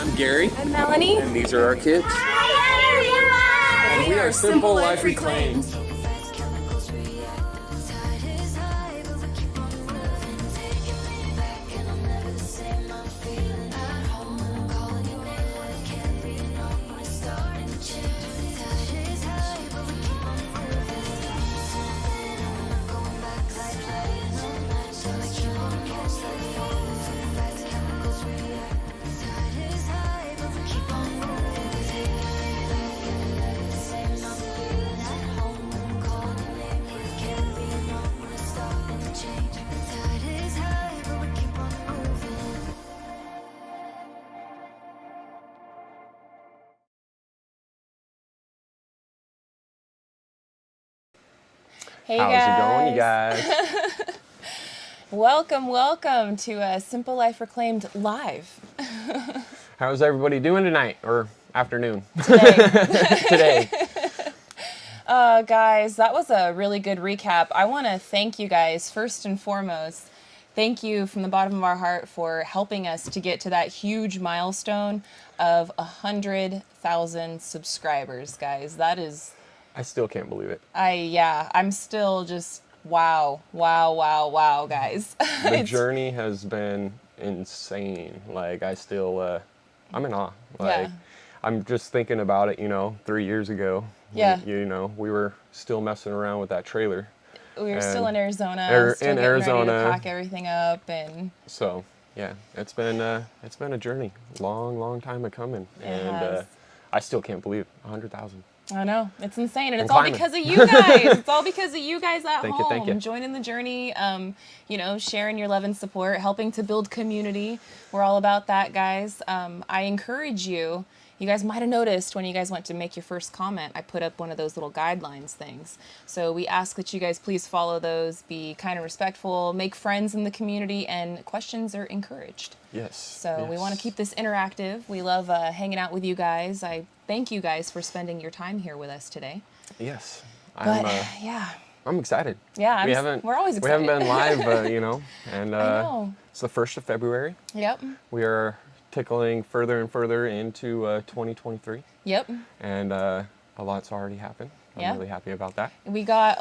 I'm Gary. I'm Melanie. And these are our kids. And we are Simple Life Reclaimed. Hey How's guys. it going, you guys? Welcome to Simple Life Reclaimed Live. How's everybody doing tonight or afternoon? Today. Today. Guys, that was a really good recap. I want to thank you guys first and foremost. Thank you from the bottom of our heart for helping us to get to that huge milestone of 100,000 subscribers, guys. That is... I still can't believe it. I'm still just wow, guys. The journey has been insane. Like, I'm in awe. Like, Yeah. I'm just thinking about it, 3 years ago. Yeah. We were still messing around with that trailer. We were still in Arizona, still in getting ready Arizona. to pack everything up, and So, yeah, it's been a journey. Long time coming. has. I still can't believe 100,000. I know, it's insane, and it's climbing. all because of you guys. It's all because of you guys at Thank you, home, thank you. joining the journey, sharing your love and support, helping to build community. We're all about that, guys. I encourage you. You guys might have noticed when you guys went to make your first comment, I put up one of those little guidelines things. So we ask that you guys please follow those, be kind and respectful, make friends in the community, and questions are encouraged. Yes. So we want to keep this interactive. We love hanging out with you guys. I thank you guys for spending your time here with us today. Yes. But I'm I'm excited. Yeah, we're always excited. We haven't been live, and I know. It's the 1st of February. Yep. We are tickling further and further into 2023. Yep. And a lot's already happened. Yeah. I'm really happy about that. We got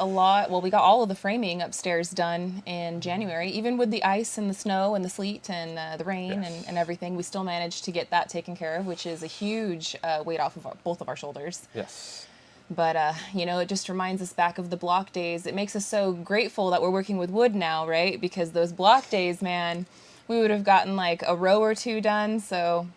we got all of the framing upstairs done in January, even with the ice and the snow and the sleet and the rain and everything. We still managed to get that taken care of, which is a huge weight off of both of our shoulders. Yes. But, it just reminds us back of the block days. It makes us so grateful that we're working with wood now, right? Because those block days, man, we would have gotten like a row or two done. So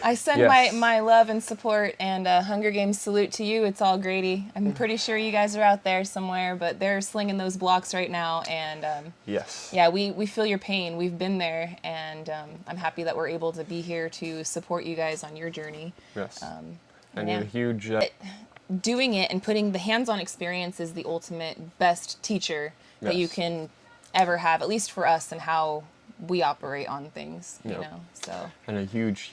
I send my love and support and Hunger Games salute to you. It's all Grady. I'm pretty sure you guys are out there somewhere, but they're slinging those blocks right now. And yes. Yeah, we feel your pain. We've been there, and I'm happy that we're able to be here to support you guys on your journey. Yes. Yeah. You're a huge... Doing it and putting the hands-on experience is the ultimate best teacher that you can ever have, at least for us and how we operate on things, you know, so. And a huge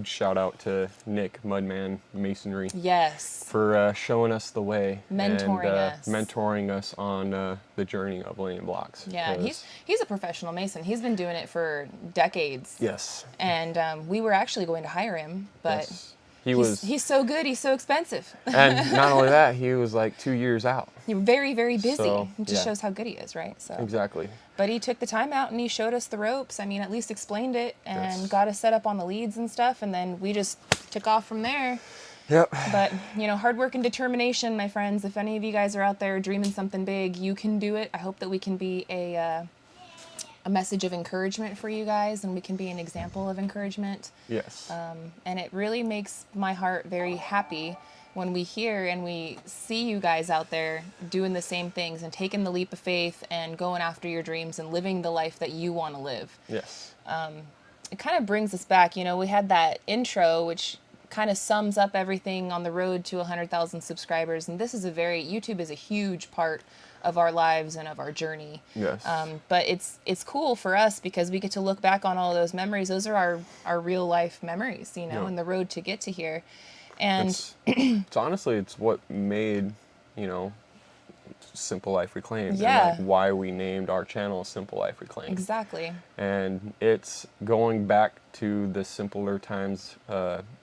shout out to Nick, Mudman Masonry. Yes. For showing us the way. Mentoring us on the journey of laying blocks. Yeah, and he's a professional mason. He's been doing it for decades. Yes. And we were actually going to hire him, but... Yes. He's so good, he's so expensive. And not only that, he was like 2 years out. You're very, very busy. So, it just shows how good he is, right? So exactly. But he took the time out and he showed us the ropes. I mean, at least explained it and got us set up on the leads and stuff. And then we just took off from there. Yep. But, hard work and determination, my friends. If any of you guys are out there dreaming something big, you can do it. I hope that we can be a message of encouragement for you guys, and we can be an example of encouragement. Yes. And it really makes my heart very happy when we hear and we see you guys out there doing the same things and taking the leap of faith and going after your dreams and living the life that you want to live. Yes. It kind of brings us back, we had that intro, which kind of sums up everything on the road to 100,000 subscribers. And this is YouTube is a huge part of our lives and of our journey. Yes. But it's cool for us because we get to look back on all those memories. Those are our real life memories, and the road to get to here. And it's honestly, it's what made, Simple Life Reclaimed. Yeah. And like why we named our channel Simple Life Reclaimed. Exactly. And it's going back to the simpler times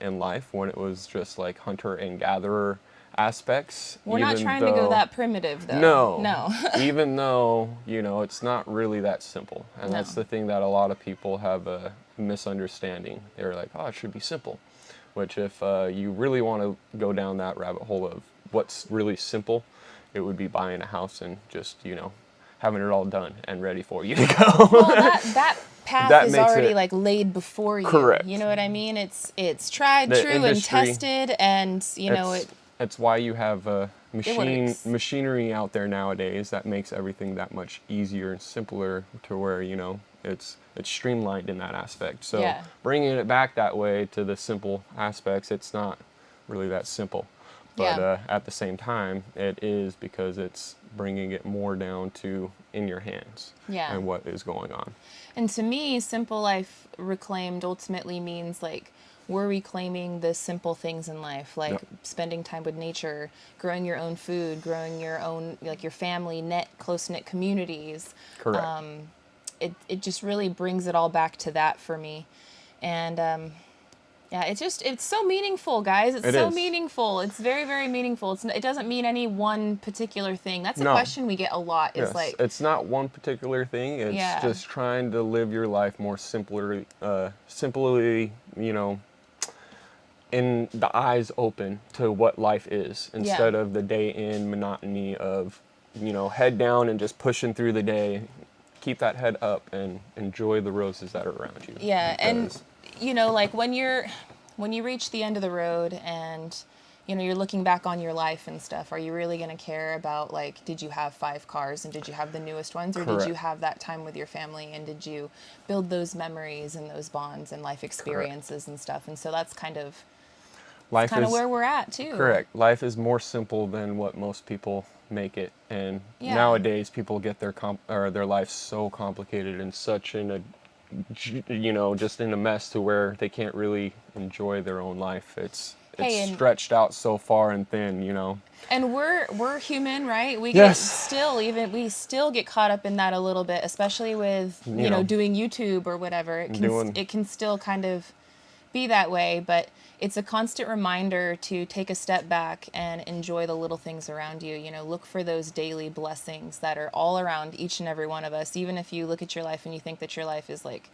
in life when it was just like hunter and gatherer aspects. We're not trying to go that primitive, though. No. Even though, you know, it's not really that simple. And that's the thing that a lot of people have a misunderstanding. They're like, oh, it should be simple. Which if you really want to go down that rabbit hole of what's really simple, it would be buying a house and just, you know, having it all done and ready for you to go. Well, that path That is makes already it- like laid before you. Correct. You know what I mean? It's tried, The true, and industry- tested, and you know it. It's why you have works. machinery out there nowadays that makes everything that much easier and simpler to where, you know, it's streamlined in that aspect. So Yeah. bringing it back that way to the simple aspects, it's not really that simple. But Yeah. at the same time, it is because it's bringing it more down to in your hands Yeah. and what is going on. And to me, Simple Life Reclaimed ultimately means like we're reclaiming the simple things in life, like Yep. spending time with nature, growing your own food, growing your own, like your family, close-knit communities. Correct. It just really brings it all back to that for me. And yeah, it's so meaningful, guys. It's It so is. meaningful. It's very, very meaningful. It doesn't mean any one particular thing. That's a No. question we get a lot is Yes, like, it's not one particular thing. It's Yeah. just trying to live your life more simply, you know, in the eyes open to what life is instead of the day in monotony of, you know, head down and just pushing through the day. Keep that head up and enjoy the roses that are around you. yeah. And, because- you know, like when you reach the end of the road and, you know, you're looking back on your life and stuff, are you really going to care about, like, did you have 5 cars and did you have the newest ones, or did you Correct. have that time with your family and did you build those memories and those bonds and life experiences and stuff? And so that's kind of life is where we're at too. correct. Life is more simple than what most people make it, and Yeah. nowadays people get their their life so complicated and such in a, you know, just in a mess to where they can't really enjoy their own life. It's Hey, and- stretched out so far and thin, you know. And we're human, right? We Yes. we still get caught up in that a little bit, especially with you know know, doing YouTube or whatever. It can still kind of be that way, but it's a constant reminder to take a step back and enjoy the little things around you. You know, look for those daily blessings that are all around each and every one of us. Even if you look at your life and you think that your life is like,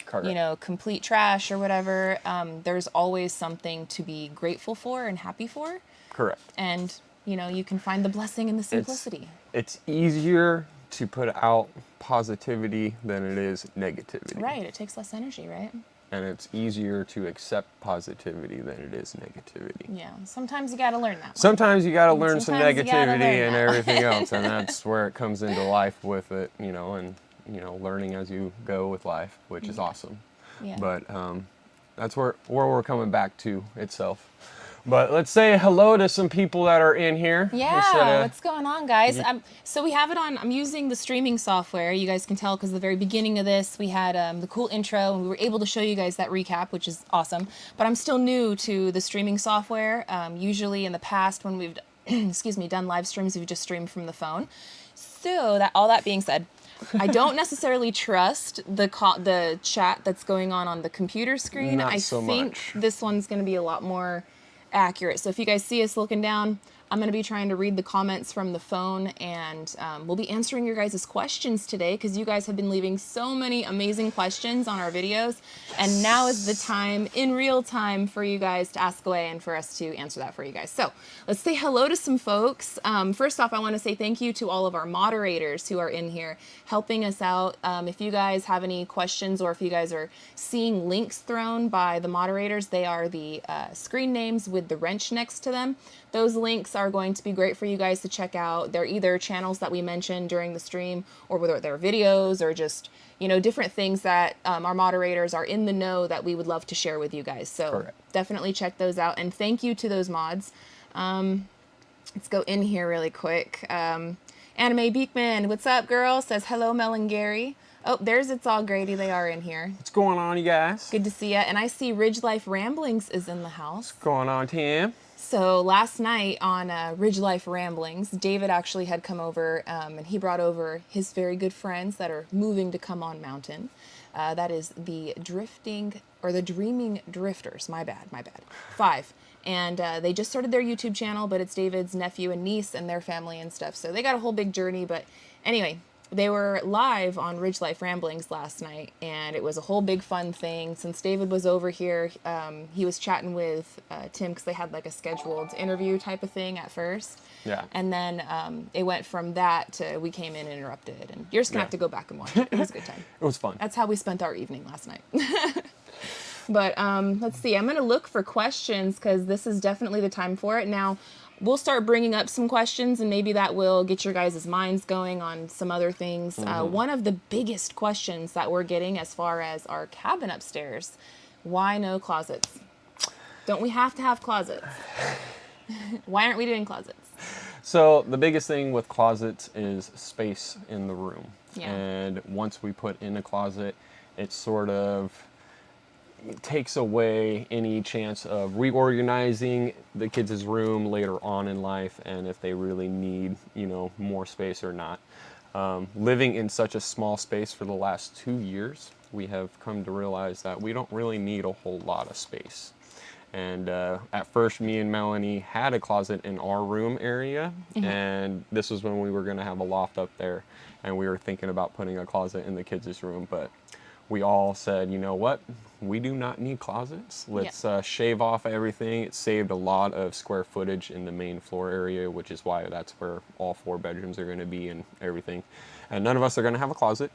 Correct. you know, complete trash or whatever, there's always something to be grateful for and happy for. Correct. And, you know, you can find the blessing in the simplicity. It's easier to put out positivity than it is negativity. Right. It takes less energy, right? And it's easier to accept positivity than it is negativity. Yeah. Sometimes you got to learn that one. Sometimes you got to learn some Sometimes you gotta negativity learn and that. everything else, and that's where it comes into life with it, you know, and you know, learning as you go with life, which is awesome. Yeah. But that's where we're coming back to itself. But let's say hello to some people that are in here. Yeah, instead of- what's going on, guys? So we have it on. I'm using the streaming software. You guys can tell because the very beginning of this, we had the cool intro, and we were able to show you guys that recap, which is awesome. But I'm still new to the streaming software. Usually in the past, when we've done live streams, we've just streamed from the phone. So all that being said, I don't necessarily trust the chat that's going on the computer screen. Not I so think much. this one's going to be a lot more accurate. So if you guys see us looking down, I'm going to be trying to read the comments from the phone, and we'll be answering your guys' questions today because you guys have been leaving so many amazing questions on our videos. And now is the time, in real time, for you guys to ask away and for us to answer that for you guys. So let's say hello to some folks. First off, I want to say thank you to all of our moderators who are in here helping us out. If you guys have any questions or if you guys are seeing links thrown by the moderators, they are the screen names with the wrench next to them. Those links are going to be great for you guys to check out. They're either channels that we mentioned during the stream, or whether they're videos or just, you know, different things that our moderators are in the know that we would love to share with you guys. So Correct. Definitely check those out. And thank you to those mods. Let's go in here really quick. Anime Beekman, what's up, girl? Says hello, Mel and Gary. Oh, there's It's All Grady. They are in here. What's going on, you guys? Good to see you. And I see Ridge Life Ramblings is in the house. What's going on, Tim? So last night on Ridge Life Ramblings, David actually had come over and he brought over his very good friends that are moving to come on mountain. That is the Dreaming Drifters. My bad. 5. And they just started their YouTube channel, but it's David's nephew and niece and their family and stuff. So they got a whole big journey. But anyway, they were live on Ridge Life Ramblings last night, and it was a whole big fun thing. Since David was over here, he was chatting with Tim because they had like a scheduled interview type of thing at first. Yeah. And then it went from that to we came in and interrupted. And you're just going to have to go back and watch it. It was a good time. It was fun. That's how we spent our evening last night. But let's see. I'm going to look for questions because this is definitely the time for it. Now, we'll start bringing up some questions, and maybe that will get your guys' minds going on some other things. One of the biggest questions that we're getting as far as our cabin upstairs, why no closets? Don't we have to have closets? Why aren't we doing closets? So the biggest thing with closets is space in the room. Yeah. And once we put in a closet, it sort of takes away any chance of reorganizing the kids' room later on in life, and if they really need, more space or not. Living in such a small space for the last 2 years, we have come to realize that we don't really need a whole lot of space. And at first, me and Melanie had a closet in our room area, and this was when we were going to have a loft up there, and we were thinking about putting a closet in the kids' room, but we all said, you know what, we do not need closets. Let's shave off everything. It saved a lot of square footage in the main floor area, which is why that's where all 4 bedrooms are going to be and everything. And none of us are going to have a closet.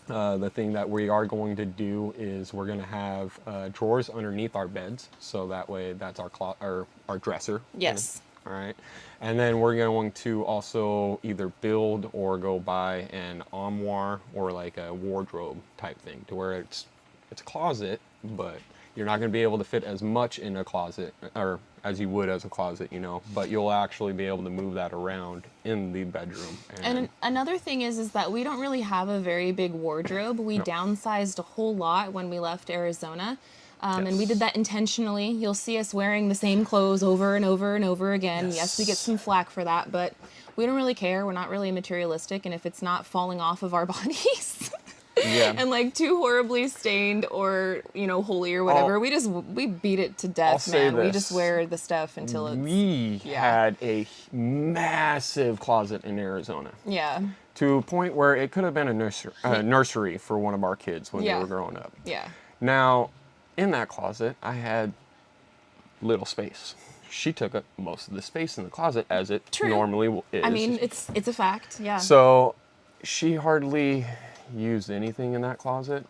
The thing that we are going to do is we're going to have drawers underneath our beds, so that way that's our dresser. Yes. All right. And then we're going to also either build or go buy an armoire or like a wardrobe type thing, to where it's a closet, but you're not going to be able to fit as much in a closet or as you would as a closet, but you'll actually be able to move that around in the bedroom. And another thing is that we don't really have a very big wardrobe. We downsized a whole lot when we left Arizona. And we did that intentionally. You'll see us wearing the same clothes over and over and over again. Yes, we get some flack for that, but we don't really care. We're not really materialistic, and if it's not falling off of our bodies and like too horribly stained or holy or whatever, we beat it to death, man. We just wear the stuff until it's. We had a massive closet in Arizona. Yeah. To a point where it could have been a nursery for one of our kids when they were growing up. Yeah. Now, in that closet, I had little space. She took up most of the space in the closet, as it normally is. I mean, it's a fact, yeah. So she hardly used anything in that closet.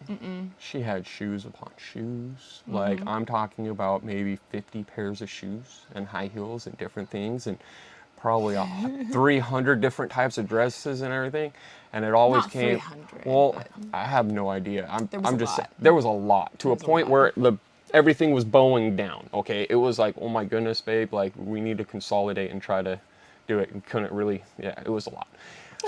She had shoes upon shoes. Like, I'm talking about maybe 50 pairs of shoes and high heels and different things, and probably 300 different types of dresses and everything. And it always Not came. 300, Well, I have no idea. I'm just saying, lot. there was a lot, to a point where everything was bowing down. Okay, it was like, oh my goodness, babe, like we need to consolidate and try to do it, and couldn't really. Yeah, it was a lot.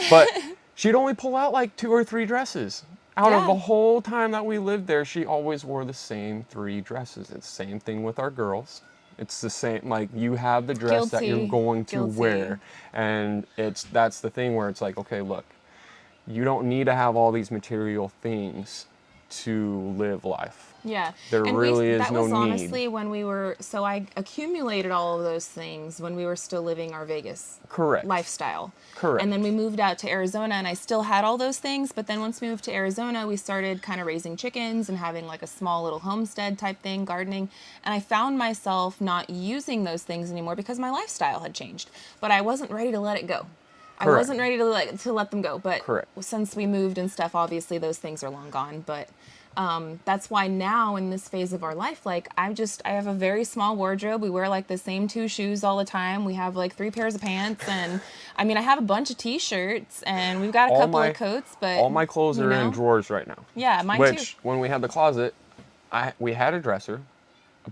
But she'd only pull out like 2 or 3 dresses. Out of the whole time that we lived there, she always wore the same 3 dresses. It's the same thing with our girls. It's the same, like, you have the dress that you're going to wear. And that's the thing where it's like, okay, look, you don't need to have all these material things to live life. Yeah. There really is no need. That was honestly when so I accumulated all of those things when we were still living our Vegas lifestyle. Correct. And then we moved out to Arizona, and I still had all those things, but then once we moved to Arizona, we started kind of raising chickens and having like a small little homestead type thing, gardening, and I found myself not using those things anymore because my lifestyle had changed, but I wasn't ready to let it go. I wasn't ready to let them go, but since we moved and stuff, obviously those things are long gone, but that's why now in this phase of our life, like I have a very small wardrobe. We wear like the same 2 shoes all the time. We have like 3 pairs of pants, and I mean, I have a bunch of t-shirts, and we've got a couple of coats, but all my clothes are in drawers right now. Yeah, mine too. Which, when we had the closet, we had a dresser,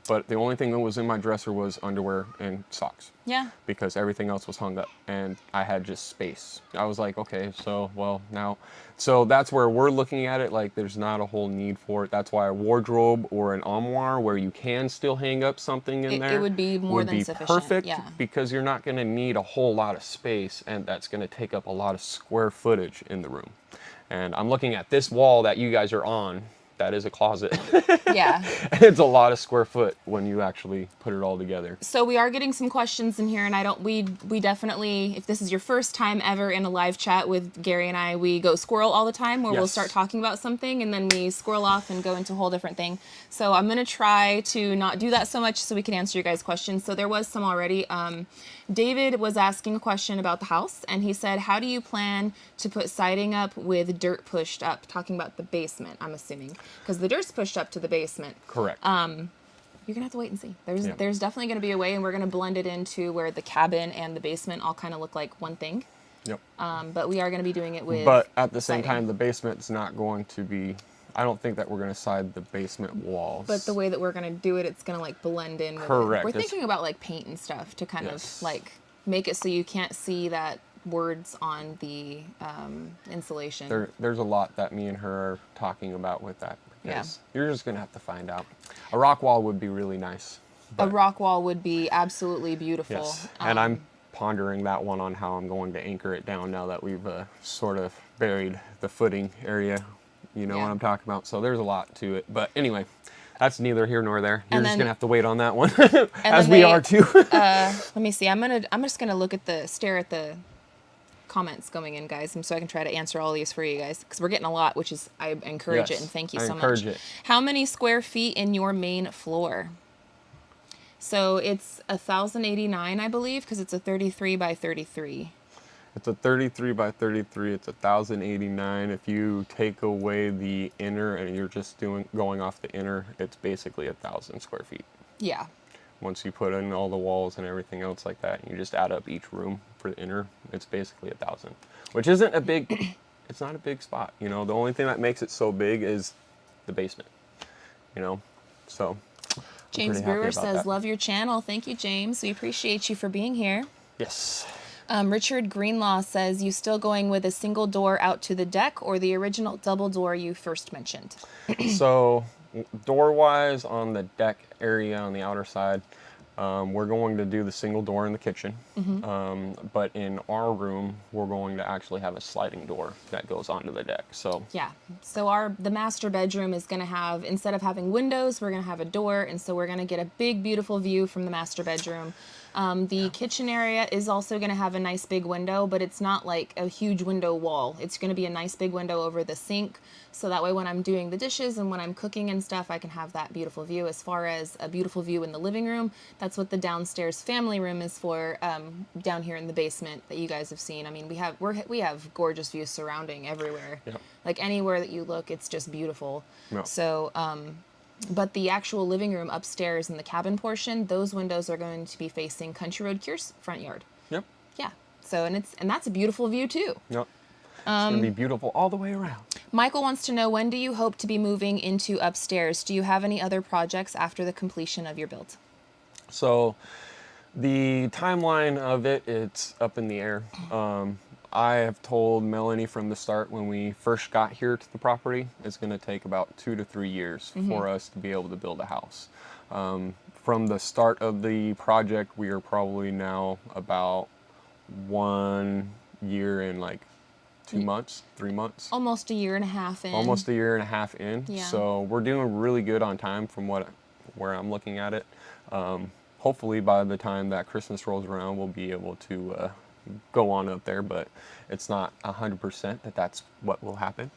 But the only thing that was in my dresser was underwear and socks. Yeah. Because everything else was hung up and I had just space. I was like, okay, so, well, now, so that's where we're looking at it. Like, there's not a whole need for it. That's why a wardrobe or an armoire where you can still hang up something in there. It would be more than sufficient. Perfect, yeah. because you're not going to need a whole lot of space, and that's going to take up a lot of square footage in the room. And I'm looking at this wall that you guys are on. That is a closet. Yeah. It's a lot of square foot when you actually put it all together. So we are getting some questions in here, and we definitely, if this is your first time ever in a live chat with Gary and I, we go squirrel all the time, where we'll start talking about something and then we squirrel off and go into a whole different thing. So I'm gonna try to not do that so much so we can answer your guys' questions. So there was some already. David was asking a question about the house, and he said, how do you plan to put siding up with dirt pushed up? Talking about the basement, I'm assuming, because the dirt's pushed up to the basement. Correct. You're gonna have to wait and see. There's definitely gonna be a way, and we're gonna blend it into where the cabin and the basement all kind of look like one thing. Yep. But we are gonna be doing it with. But at the same siding. time, the basement's not going to be. I don't think that we're going to side the basement walls. But the way that we're gonna do it, it's gonna like blend in. With Correct. It. We're thinking about like paint and stuff to kind of like make it so you can't see that words on the insulation. There's a lot that me and her are talking about with that. Yes. You're just going to have to find out. A rock wall would be really nice. A rock wall would be absolutely beautiful. Yes. And I'm pondering that one on how I'm going to anchor it down now that we've sort of buried the footing area. You know what I'm talking about. So there's a lot to it. But anyway, that's neither here nor there. You're just going to have to wait on that one. As we are too. Let me see. I'm just going to stare at the comments going in, guys, so I can try to answer all these for you guys, because we're getting a lot, which is, I encourage it, and thank you so much. How many square feet in your main floor? So it's 1,089, I believe, because it's a 33 by 33. It's a 33 by 33. It's 1,089. If you take away the inner and you're just going off the inner, it's basically 1,000 square feet. Yeah. Once you put in all the walls and everything else like that, and you just add up each room for the inner, it's basically 1,000, which isn't a big. It's not a big spot. You know, the only thing that makes it so big is the basement. You know, so. James Brewer says, "Love your channel." Thank you, James. We appreciate you for being here. Yes. Richard Greenlaw says, you still going with a single door out to the deck or the original double door you first mentioned? So door-wise on the deck area on the outer side, we're going to do the single door in the kitchen. But in our room, we're going to actually have a sliding door that goes onto the deck. So yeah. So the master bedroom is going to have, instead of having windows, we're going to have a door. And so we're going to get a big, beautiful view from the master bedroom. The kitchen area is also going to have a nice big window, but it's not like a huge window wall. It's going to be a nice big window over the sink. So that way when I'm doing the dishes and when I'm cooking and stuff, I can have that beautiful view. As far as a beautiful view in the living room, that's what the downstairs family room is for, down here in the basement that you guys have seen. I mean, we have gorgeous views surrounding everywhere. Yep. Like anywhere that you look, it's just beautiful. Yep. So, but the actual living room upstairs in the cabin portion, those windows are going to be facing Country Road Cure's front yard. Yep. Yeah. So, and that's a beautiful view too. Yep. It's going to be beautiful all the way around. Michael wants to know, when do you hope to be moving into upstairs? Do you have any other projects after the completion of your build? So the timeline of it's up in the air. I have told Melanie from the start when we first got here to the property, it's going to take about 2 to 3 years for us to be able to build a house. From the start of the project, we are probably now about 1 year and like 2 months, 3 months. Almost a year and a half in. Almost a year and a half in. Yeah. So we're doing really good on time from where I'm looking at it. Hopefully by the time that Christmas rolls around, we'll be able to go on up there, but it's not 100% that's what will happen.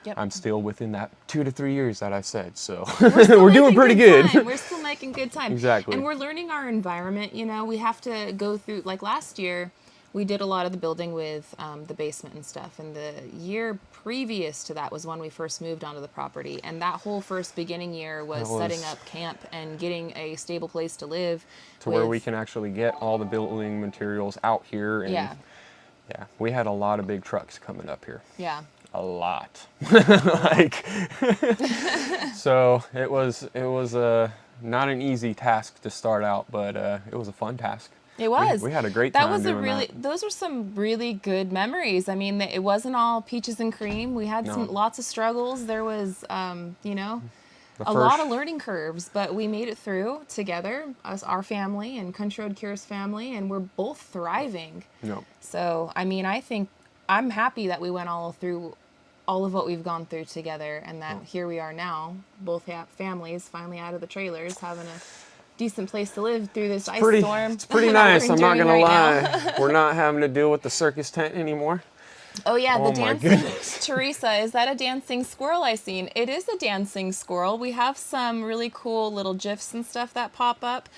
Yep. I'm still within that 2 to 3 years that I said, so we're doing pretty good. We're still making good time. Exactly. And we're learning our environment. You know, we have to go through, like last year, we did a lot of the building with the basement and stuff. And the year previous to that was when we first moved onto the property. And that whole first beginning year was setting up camp and getting a stable place to live. To where we can actually get all the building materials out here. And yeah, we had a lot of big trucks coming up here. Yeah. A lot. So it was not an easy task to start out, but it was a fun task. It was. We had a great time doing that. Those were some really good memories. I mean, it wasn't all peaches and cream. We had lots of struggles. There was, you know, a lot of learning curves, but we made it through together, our family and Country Road Cure's family, and we're both thriving. Yep. So, I mean, I think I'm happy that we went all through all of what we've gone through together, and that here we are now, both families finally out of the trailers, having a decent place to live through this ice storm. It's pretty nice, I'm not gonna lie. We're not having to deal with the circus tent anymore. Oh yeah, Oh the my dancing. goodness. Teresa, is that a dancing squirrel I seen? It is a dancing squirrel. We have some really cool little GIFs and stuff that pop up.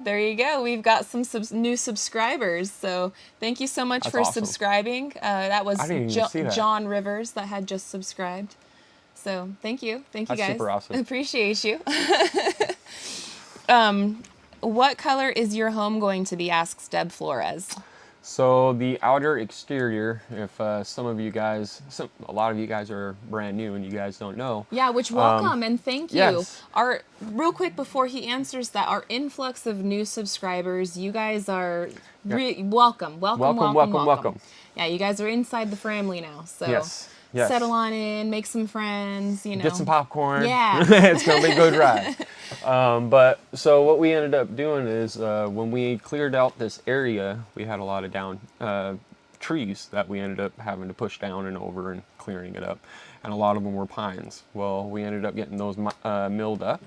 There you go. We've got some new subscribers. So thank you so much for subscribing. That was John Rivers that had just subscribed. So thank you. Thank you guys. That's super awesome. Appreciate you. What color is your home going to be? Asks Deb Flores. So the outer exterior, if some of you guys, a lot of you guys are brand new and you guys don't know. Yeah, which welcome and thank you. Yes. Real quick before he answers that, our influx of new subscribers, you guys are welcome. Yeah, you guys are inside the family now. So yes. Settle on in, make some friends, you know. Get some popcorn. Yeah. It's going to be a good ride. But so what we ended up doing is when we cleared out this area, we had a lot of down trees that we ended up having to push down and over and clearing it up. And a lot of them were pines. Well, we ended up getting those milled up.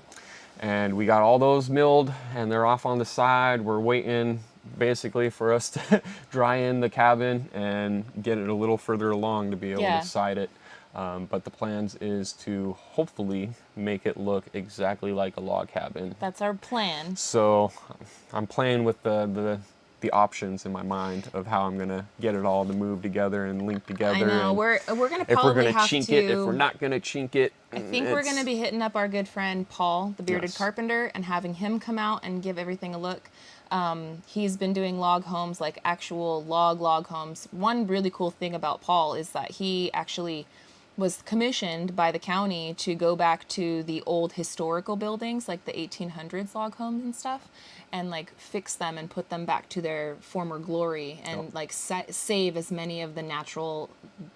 And we got all those milled and they're off on the side. We're waiting basically for us to dry in the cabin and get it a little further along to be able to side it. But the plans is to hopefully make it look exactly like a log cabin. That's our plan. So I'm playing with the options in my mind of how I'm gonna get it all to move together and link together. I know we're gonna probably if we're gonna have chink to, it, if we're not gonna chink it. I think we're gonna be hitting up our good friend Paul, the bearded carpenter, and having him come out and give everything a look. He's been doing log homes, like actual log homes. One really cool thing about Paul is that he actually was commissioned by the county to go back to the old historical buildings, like the 1800s log homes and stuff, and like fix them and put them back to their former glory, and like save as many of the natural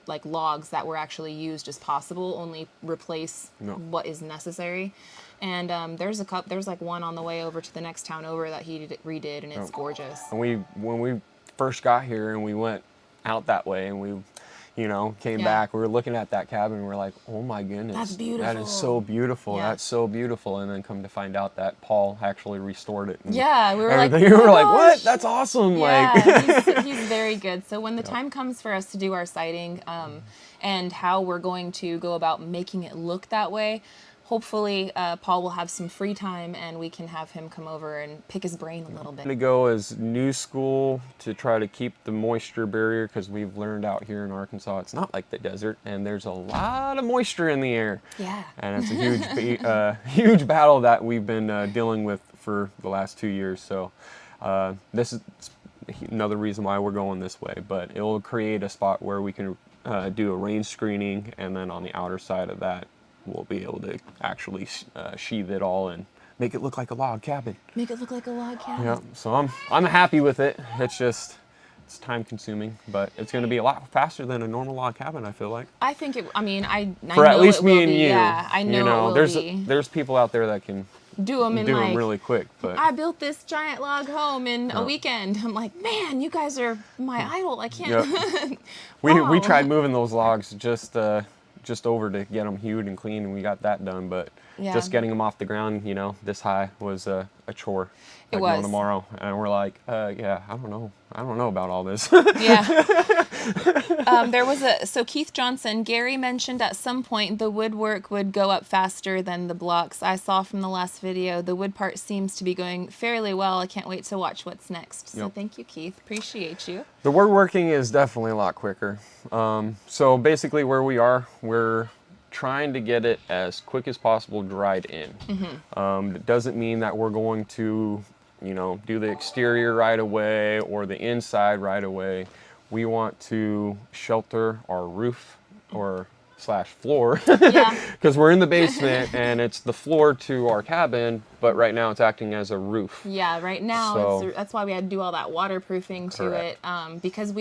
like logs that were actually used as possible, only replace what is necessary. And there's like one on the way over to the next town over that he redid, and it's gorgeous. And when we first got here and we went out that way and we came back, we were looking at that cabin and we're like, oh my goodness, that's beautiful. That is so beautiful. Yeah. That's so beautiful. And then come to find out that Paul actually restored it. And we were like, we were like, what? That's awesome. Yeah, he's very good. So when the time comes for us to do our sighting, and how we're going to go about making it look that way, hopefully Paul will have some free time and we can have him come over and pick his brain a little bit. To go as new school to try to keep the moisture barrier, because we've learned out here in Arkansas it's not like the desert and there's a lot of moisture in the air. Yeah. And it's a huge battle that we've been dealing with for the last 2 years. So this is another reason why we're going this way, but it will create a spot where we can do a rain screening, and then on the outer side of that we'll be able to actually sheathe it all and make it look like a log cabin. Make it look like a log cabin. Yeah, so I'm happy with it. It's time consuming, but it's going to be a lot faster than a normal log cabin, I feel like. I think it, I mean, I for know at least it me will and be. you. Yeah, I know it will be. There's people out there that can do them really quick, but I built this giant log home in a weekend. I'm like, man, you guys are my idol. I can't. Yep. We tried moving those logs just over to get them hewed and clean, and we got that done, but just getting them off the ground, this high was a chore. It was. Going tomorrow, and we're like, I don't know about all this. Yeah. There was so Keith Johnson, Gary mentioned at some point the woodwork would go up faster than the blocks. I saw from the last video, the wood part seems to be going fairly well. I can't wait to watch what's next. So thank you, Keith. Appreciate you. The woodworking is definitely a lot quicker. So basically where we are, we're trying to get it as quick as possible dried in. It doesn't mean that we're going to do the exterior right away or the inside right away. We want to shelter our roof or floor Yeah. because we're in the basement and it's the floor to our cabin, but right now it's acting as a roof. Yeah, right now, So- that's why we had to do all that waterproofing to Correct. it, because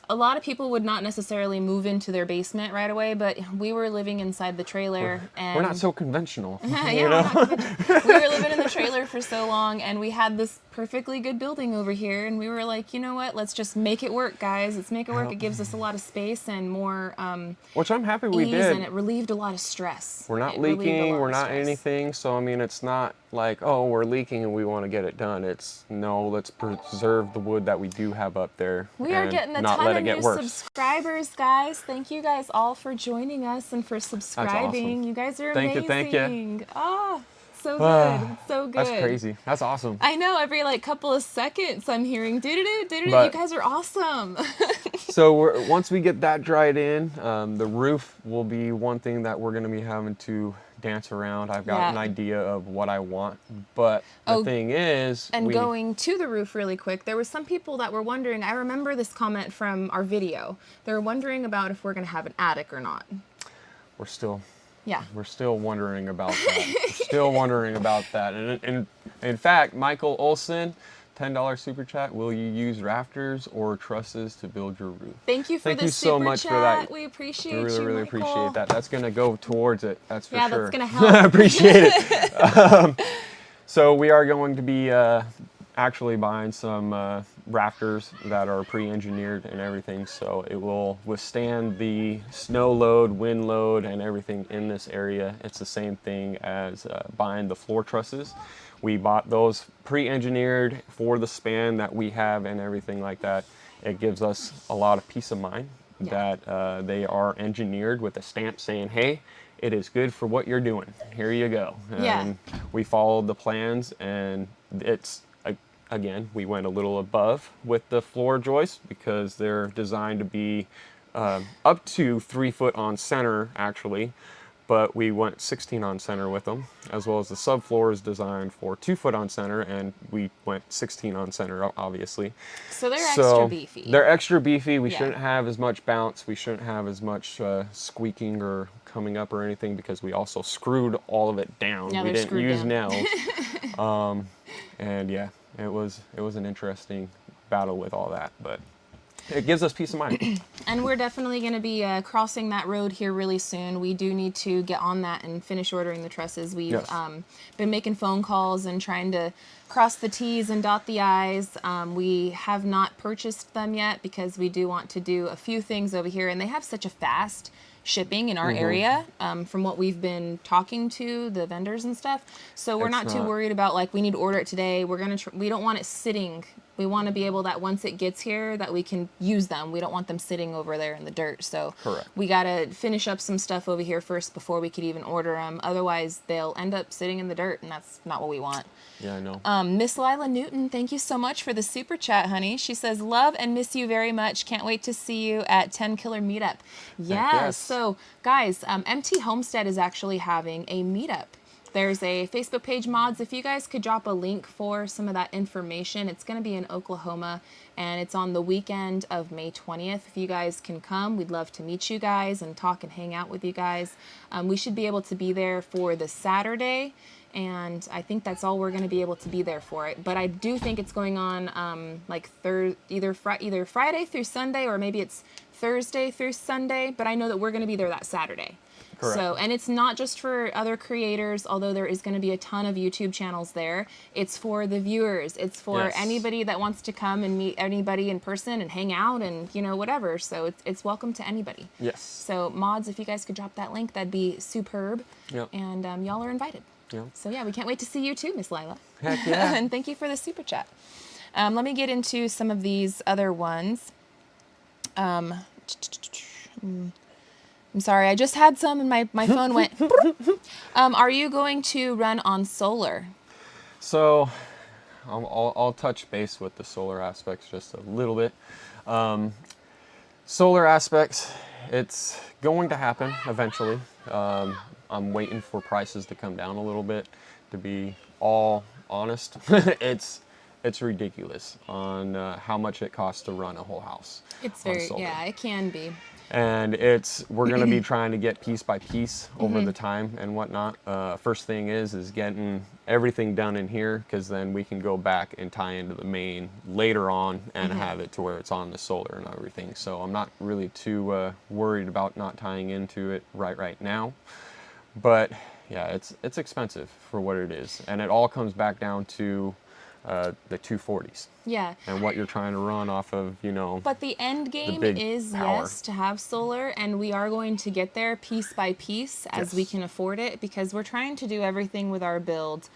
a lot of people would not necessarily move into their basement right away, but we were living inside the trailer, and We're not so conventional. yeah, you we're know? not conventional. We were living in the trailer for so long, and we had this perfectly good building over here, and we were like, you know what? Let's just make it work, guys. Let's make it work. It gives us a lot of space and more Which I'm happy we ease, did. and it relieved a lot of stress. We're not It relieved a leaking, lot we're of not stress. anything. So, I mean, it's not like, oh, we're leaking and we want to get it done. It's, no, let's preserve the wood that we do have up there. We are and getting a not ton let of it get new worse. subscribers, guys. Thank you guys all for joining us and for subscribing. You guys are Thank you, amazing. thank you. Oh, so good. It's so good. That's crazy. That's awesome. I know, every like couple of seconds I'm hearing doo-doo-doo, doo-doo-doo. But- You guys are awesome. So once we get that dried in, the roof will be one thing that we're going to be having to dance around. I've got Yeah. an idea of what I want, but the thing is, And going to the roof really quick, there was some people that were wondering, I remember this comment from our video. They were wondering about if we're going to have an attic or not. we're still Yeah. wondering about that. We're still wondering about that. And in fact, Michael Olson, $10 super chat. Will you use rafters or trusses to build your roof? Thank you for Thank the you so super much chat. for that. We appreciate I really, you, really Michael. appreciate that. That's going to go towards it. That's for Yeah, sure. that's gonna help. I appreciate it. So we are going to be actually buying some rafters that are pre-engineered and everything, so it will withstand the snow load, wind load, and everything in this area. It's the same thing as buying the floor trusses. We bought those pre-engineered for the span that we have and everything like that. It gives us a lot of peace of mind that they are engineered with a stamp saying, hey, it is good for what you're doing. Here you go. Yeah. And we followed the plans, and it's, again, we went a little above with the floor joists because they're designed to be up to 3 foot on center, actually. But we went 16 on center with them, as well as the subfloor is designed for 2 foot on center, and we went 16 on center, obviously. So they're extra beefy. They're extra beefy. We Yeah. shouldn't have as much bounce. We shouldn't have as much squeaking or coming up or anything, because we also screwed all of it down. Yeah, We they're didn't screwed use down. nails. And yeah, it was an interesting battle with all that, but it gives us peace of mind. And we're definitely going to be crossing that road here really soon. We do need to get on that and finish ordering the trusses. We've Yes. been making phone calls and trying to cross the T's and dot the I's. We have not purchased them yet because we do want to do a few things over here, and they have such a fast shipping in our area from what we've been talking to the vendors and stuff. So we're It's not too not- worried about like we need to order it today. We're going to we don't want it sitting. We want to be able that once it gets here that we can use them. We don't want them sitting over there in the dirt. So Correct. we got to finish up some stuff over here first before we could even order them. Otherwise, they'll end up sitting in the dirt, and that's not what we want. Yeah, I know. Miss Lila Newton, thank you so much for the super chat, honey. She says, love and miss you very much. Can't wait to see you at 10 Killer Meetup. yes. So guys, MT Homestead is actually having a meetup. There's a Facebook page, mods. If you guys could drop a link for some of that information, it's going to be in Oklahoma, and it's on the weekend of May 20th. If you guys can come, we'd love to meet you guys and talk and hang out with you guys. We should be able to be there for the Saturday, and I think that's all we're going to be able to be there for it. But I do think it's going on like either Friday through Sunday, or maybe it's Thursday through Sunday. But I know that we're going to be there that Saturday. Correct. So, and it's not just for other creators, although there is going to be a ton of YouTube channels there. It's for the viewers. It's for Yes. anybody that wants to come and meet anybody in person and hang out and, you know, whatever. So it's welcome to anybody. Yes. So mods, if you guys could drop that link, that'd be superb. Yep. And y'all are invited. Yep. So yeah, we can't wait to see you too, Miss Lila. Heck yeah. And thank you for the super chat. Let me get into some of these other ones. I'm sorry, I just had some and my phone went. Are you going to run on solar? So I'll touch base with the solar aspects just a little bit. Solar aspects, it's going to happen eventually. I'm waiting for prices to come down a little bit. To be all honest, it's ridiculous on how much it costs to run a whole house. It's on very, solar. yeah, it can be. And we're going to be trying to get piece by piece over the time and whatnot. First thing is getting everything done in here, because then we can go back and tie into the main later on and have it to where it's on the solar and everything. So I'm not really too worried about not tying into it right now. But yeah, it's expensive for what it is, and it all comes back down to the 240s. Yeah. And what you're trying to run off of, you know. But the end game big is, power. yes, to have solar, and we are going to get there piece by piece as we can afford it, because we're trying to do everything with our build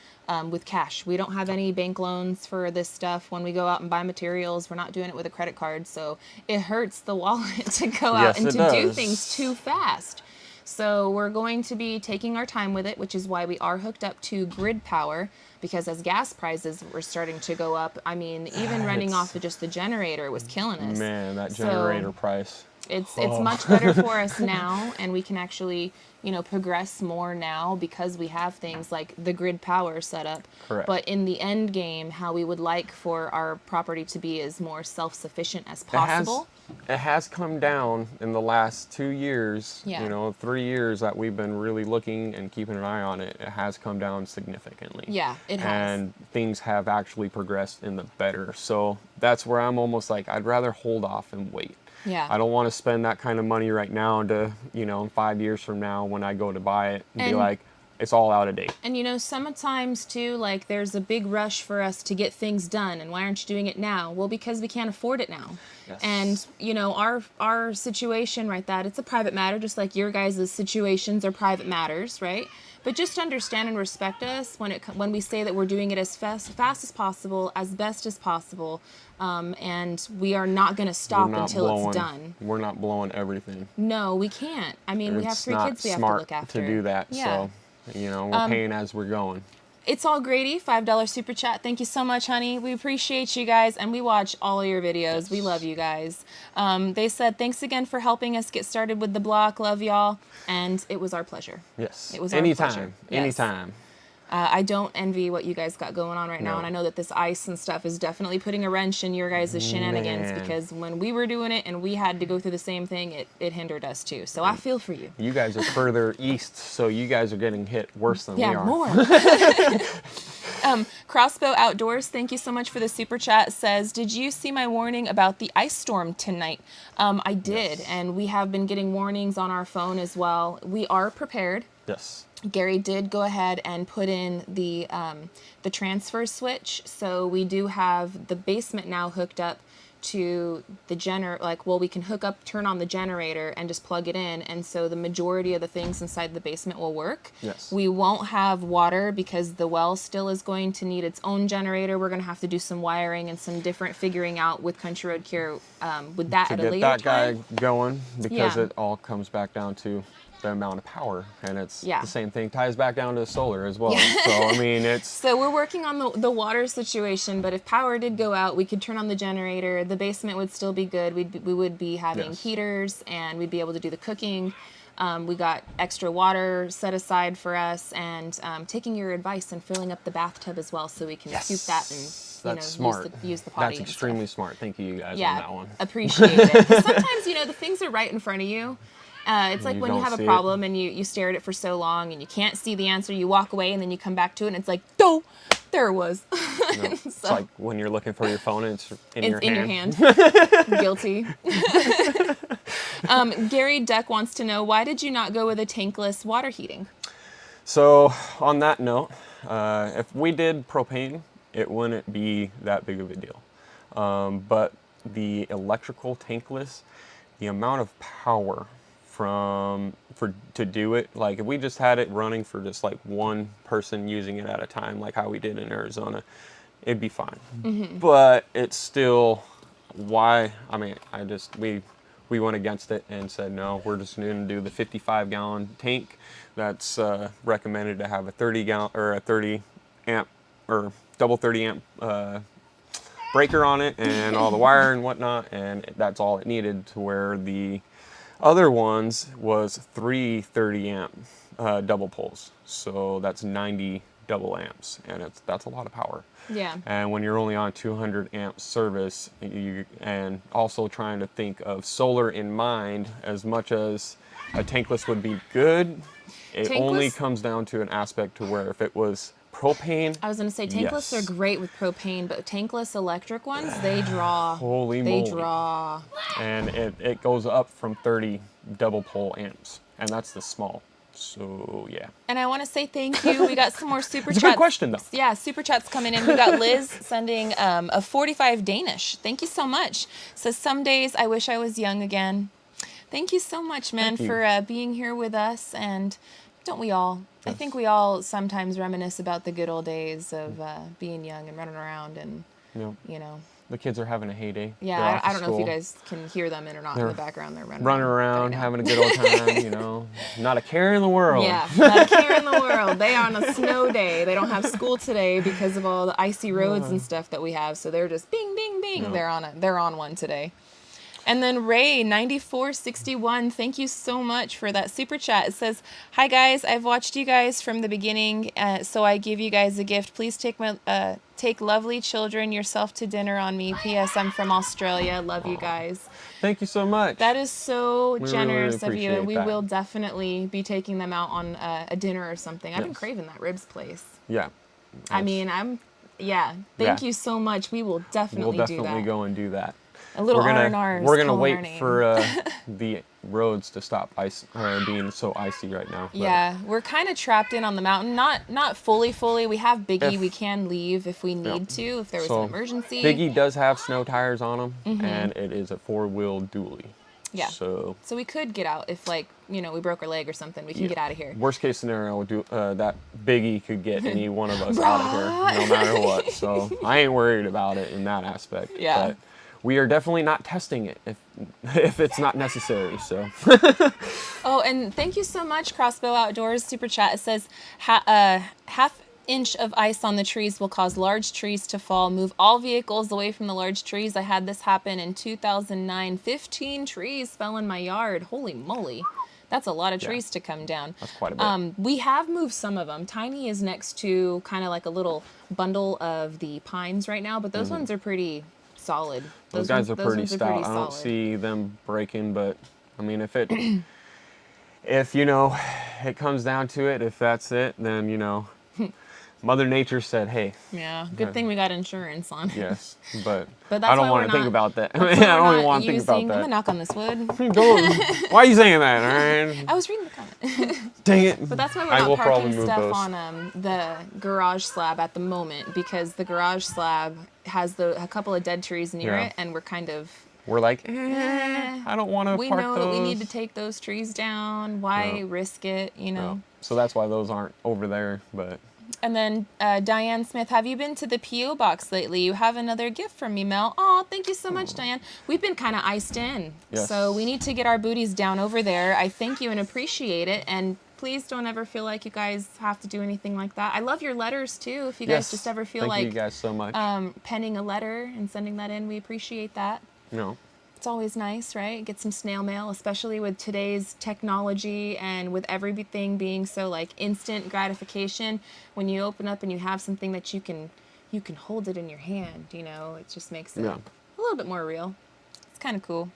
with cash. We don't have any bank loans for this stuff. When we go out and buy materials, we're not doing it with a credit card, so it hurts the wallet to go out and to do things too fast. So we're going to be taking our time with it, which is why we are hooked up to grid power, because as gas prices were starting to go up, I mean, even running off of just the generator was killing us. Man, that generator price. It's much better for us now, and we can actually, you know, progress more now because we have things like the grid power set up. Correct. But in the end game, how we would like for our property to be as more self-sufficient as possible. It has come down in the last 2 years, Yeah. you know, 3 years that we've been really looking and keeping an eye on it. It has come down significantly. Yeah, it has. And things have actually progressed in the better. So that's where I'm almost like, I'd rather hold off and wait. Yeah. I don't want to spend that kind of money right now to, you know, 5 years from now when I go to buy it and be like, it's all out of date. And you know, sometimes too, like there's a big rush for us to get things done. And why aren't you doing it now? Well, because we can't afford it now. Yes. And you know, our situation, right, that it's a private matter, just like your guys' situations are private matters, right? But just understand and respect us when we say that we're doing it as fast as possible, as best as possible, and we are not going to stop until it's done. We're not blowing everything. No, we can't. I mean, we have 3 kids we have to look after. To do that, Yeah. so you know, we're paying as we're going. It's all Grady, $5 super chat. Thank you so much, honey. We appreciate you guys, and we watch all of your videos. Yes. We love you guys. They said, thanks again for helping us get started with the block. Love y'all. And it was our pleasure. Yes. It was anytime. our pleasure. Anytime. I don't envy what you guys got going on right now, No. and I know that this ice and stuff is definitely putting a wrench in your guys' shenanigans, because when we were doing it and we had to go through the same thing, it hindered us too. So I feel for you. You guys are further east, so you guys are getting hit worse than we are. Yeah, more. Crossbow Outdoors, thank you so much for the super chat, says, did you see my warning about the ice storm tonight? I did, yes. And we have been getting warnings on our phone as well. We are prepared. Yes. Gary did go ahead and put in the transfer switch, so we do have the basement now hooked up to the we can turn on the generator and just plug it in, and so the majority of the things inside the basement will work. Yes. We won't have water because the well still is going to need its own generator. We're going to have to do some wiring and some different figuring out with Country Road Care with that at a later time. To get that guy going, because it all comes back down to the amount of power, and it's the same thing, ties back down to solar as well. So I mean, so we're working on the water situation, but if power did go out, we could turn on the generator. The basement would still be good. We would be having heaters, and we'd be able to do the cooking. We got extra water set aside for us, and taking your advice and filling up the bathtub as well, so we can scoop that and smart. Use the potty. That's extremely smart. Thank you guys on that one. Appreciate it. 'Cause sometimes the things are right in front of you. It's like when you have a problem and you stare at it for so long and you can't see the answer, you walk away and then you come back to it and it's like, oh, there it was. It's like when you're looking for your phone and it's in your hand. Guilty. Gary Duck wants to know, why did you not go with a tankless water heating? So on that note, if we did propane, it wouldn't be that big of a deal. But the electrical tankless, the amount of power to do it, like if we just had it running for just like one person using it at a time, like how we did in Arizona, it'd be fine. Mm-hmm. But it's still we went against it and said no, we're just going to do the 55-gallon tank that's recommended to have a 30-gallon or a 30 amp or double 30 amp breaker on it and all the wire and whatnot, and that's all it needed, to where the other ones was 3 30 amp double poles, so that's $90 double amps, and that's a lot of power. Yeah. And when you're only on 200 amp service, and also trying to think of solar in mind, as much as a tankless would be good, it only comes down to an aspect to where if it was propane. I was going to say tankless are great with propane, but tankless electric ones, they draw. Holy they moly. draw. And it goes up from 30 double pole amps, and that's the small. So yeah. And I want to say thank you. We got some more super It's chats. a good question, though. Yeah, super chats coming in. We got Liz sending a 45 Danish. Thank you so much. Says, some days I wish I was young again. Thank you so much, man, for being here with us. And don't we all? Yes. I think we all sometimes reminisce about the good old days of being young and running around and, you know. The kids are having a heyday. Yeah, I don't know if you guys can hear them in or not in the background. They're running around having a good old time, you know. Not a care in the world. Yeah, not a care in the world. They are on a snow day. They don't have school today because of all the icy roads and stuff that we have. So they're just bing, bing, bing. No. They're on one today. And then Ray 9461, thank you so much for that super chat. It says, "Hi guys, I've watched you guys from the beginning, so I give you guys a gift. Please take lovely children yourself to dinner on me. P.S. I'm from Australia. Love you guys." Thank you so much. That is so generous really of you, and we that. will definitely be taking them out on a dinner or something. I've been craving that ribs place. Yeah. I mean, thank you so much. We will definitely do that. We'll definitely go and do that. A little R&R. We're gonna wait for the roads to stop being so icy right now. But yeah, we're kind of trapped in on the mountain. Not fully. We have Biggie. We can leave if we need to, if there was an emergency. Biggie does have snow tires on them, and it is a 4-wheel dually. Yeah. So we could get out if, like, you know, we broke our leg or something. We can get out of here. Worst case scenario, that Biggie could get any one of us out of here, no matter what. So I ain't worried about it in that aspect. Yeah. But we are definitely not testing it if it's not necessary. So. Oh, and thank you so much, Crossbow Outdoors super chat. It says half-inch of ice on the trees will cause large trees to fall. Move all vehicles away from the large trees. I had this happen in 2009. 15 trees fell in my yard. Holy moly. That's a lot of trees to come down. That's quite a bit. We have moved some of them. Tiny is next to kind of like a little bundle of the pines right now, but those ones are pretty solid. Those guys are pretty stout. I don't see them breaking, but I mean, if you know, it comes down to it, if that's it, then, you know, Mother Nature said, hey. Yeah, good thing we got insurance on. Yes, but that's I don't want to think about that. I don't even want to think about that. I'm going to knock on this wood. Why are you saying that, all right? I was reading the comment. Dang it. But that's why we're not parking stuff on the garage slab at the moment, because the garage slab has a couple of dead trees near it, and we're kind of... We're like, I don't want to park those. We know that we need to take those trees down. Why risk it, you know? No. So that's why those aren't over there, but... And then Diane Smith, have you been to the P.O. box lately? You have another gift from me, Mel. Oh, thank you so much, Diane. We've been kind of iced in. Yes. So we need to get our booties down over there. I thank you and appreciate it. And please don't ever feel like you guys have to do anything like that. I love your letters, too. If you guys just ever feel thank you guys so much. Penning a letter and sending that in, we appreciate that. No. It's always nice, right? Get some snail mail, especially with today's technology and with everything being so like instant gratification. When you open up and you have something that you can hold it in your hand, you know, it just makes it a little bit more real. It's kind of cool.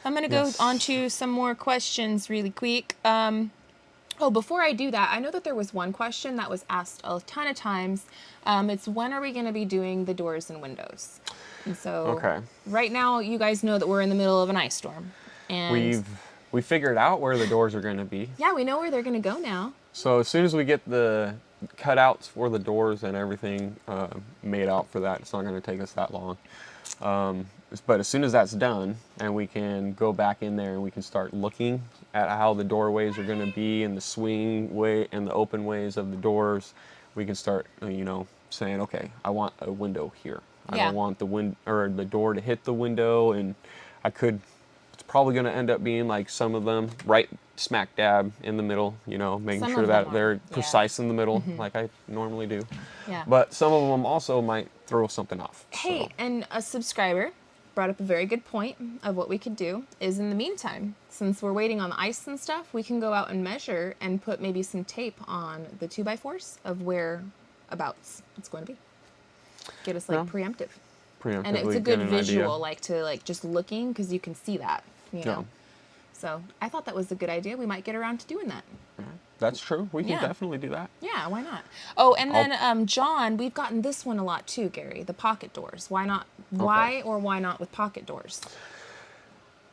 I'm going to go on to some more questions really quick. Oh, before I do that, I know that there was one question that was asked a ton of times. It's when are we going to be doing the doors and windows? And so right now, you guys know that we're in the middle of an ice storm. And we figured out where the doors are going to be. Yeah, we know where they're going to go now. So as soon as we get the cutouts for the doors and everything made out for that, it's not going to take us that long. But as soon as that's done and we can go back in there and we can start looking at how the doorways are going to be and the swing way and the open ways of the doors, we can start, you know, saying, okay, I want a window here. I don't want the door to hit the window, and it's probably going to end up being like some of them right smack dab in the middle, you know, making sure that they're precise in the middle, like I normally do. Yeah. But some of them also might throw something off. Hey, and a subscriber brought up a very good point of what we could do is, in the meantime, since we're waiting on the ice and stuff, we can go out and measure and put maybe some tape on the 2x4s of where abouts it's going to be. Get us like preemptive. And it's Preemptively a good get an idea. visual, like to like just looking, because you can see that, you know. So I thought that was a good idea. We might get around to doing that. That's true. We can Yeah. definitely do that. Yeah, why not? Oh, and then John, we've gotten this one a lot too, Gary. The pocket doors. Why not? Why or why not with pocket doors?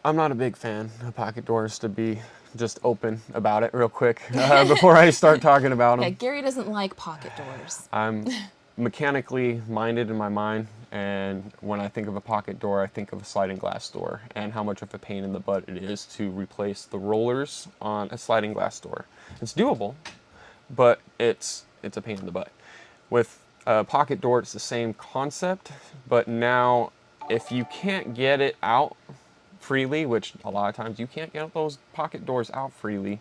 I'm not a big fan of pocket doors, to be just open about it real quick before I start talking about them. Yeah, Gary doesn't like pocket doors. I'm mechanically minded in my mind, and when I think of a pocket door, I think of a sliding glass door and how much of a pain in the butt it is to replace the rollers on a sliding glass door. It's doable, but it's a pain in the butt. With a pocket door, it's the same concept, but now if you can't get it out freely, which a lot of times you can't get those pocket doors out freely,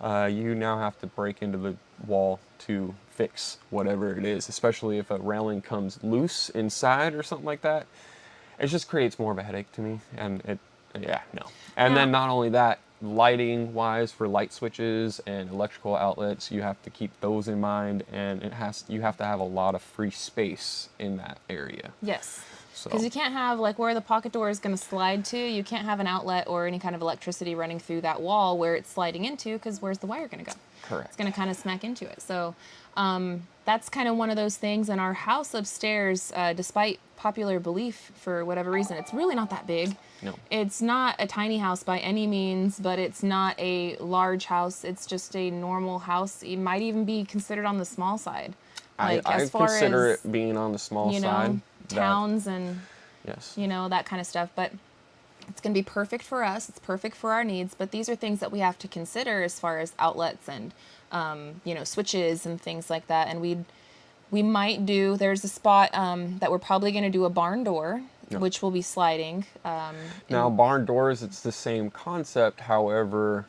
you now have to break into the wall to fix whatever it is, especially if a railing comes loose inside or something like that. It just creates more of a headache to me, and And then not only that, lighting wise, for light switches and electrical outlets, you have to keep those in mind, and you have to have a lot of free space in that area. Yes. So Because you can't have, like, where the pocket door is going to slide to, you can't have an outlet or any kind of electricity running through that wall where it's sliding into, because where's the wire going to go? Correct. It's going to kind of smack into it. So that's kind of one of those things. In our house upstairs, despite popular belief, for whatever reason, it's really not that big. No. It's not a tiny house by any means, but it's not a large house. It's just a normal house. It might even be considered on the small side. Like, I as far consider as, it being on the small you know, side. towns and, Yes. you know, that kind of stuff. But it's going to be perfect for us. It's perfect for our needs. But these are things that we have to consider as far as outlets and, you know, switches and things like that. And we might do, there's a spot that we're probably going to do a barn door, which will be sliding. Now, barn doors, it's the same concept. However,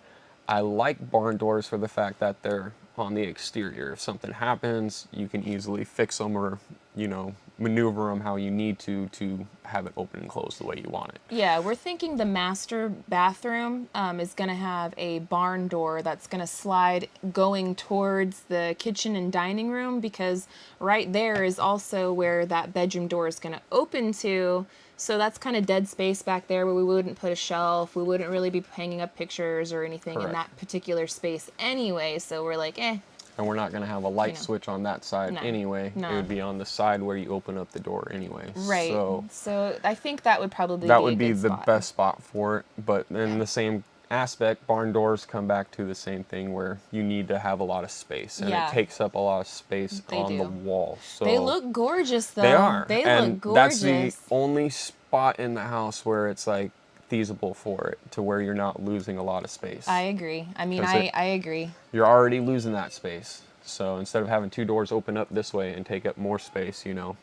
I like barn doors for the fact that they're on the exterior. If something happens, you can easily fix them, or, you know, maneuver them how you need to have it open and close the way you want it. Yeah, we're thinking the master bathroom is going to have a barn door that's going to slide going towards the kitchen and dining room, because right there is also where that bedroom door is going to open to. So that's kind of dead space back there where we wouldn't put a shelf. We wouldn't really be hanging up pictures or anything in that particular space anyway. So we're like, eh. And we're not going to have a light switch on that side anyway. No. It would be on the side where you open up the door anyway. Right. So I think that would probably that be would a be good the spot. best spot for it. But in the same aspect, barn doors come back to the same thing, where you need to have a lot of space, and it takes up a lot of space on the wall. So they look gorgeous, though. They are. They and look gorgeous. That's the only spot in the house where it's like feasible for it, to where you're not losing a lot of space. I agree. I mean, I agree. You're already losing that space. So instead of having two doors open up this way and take up more space, you know,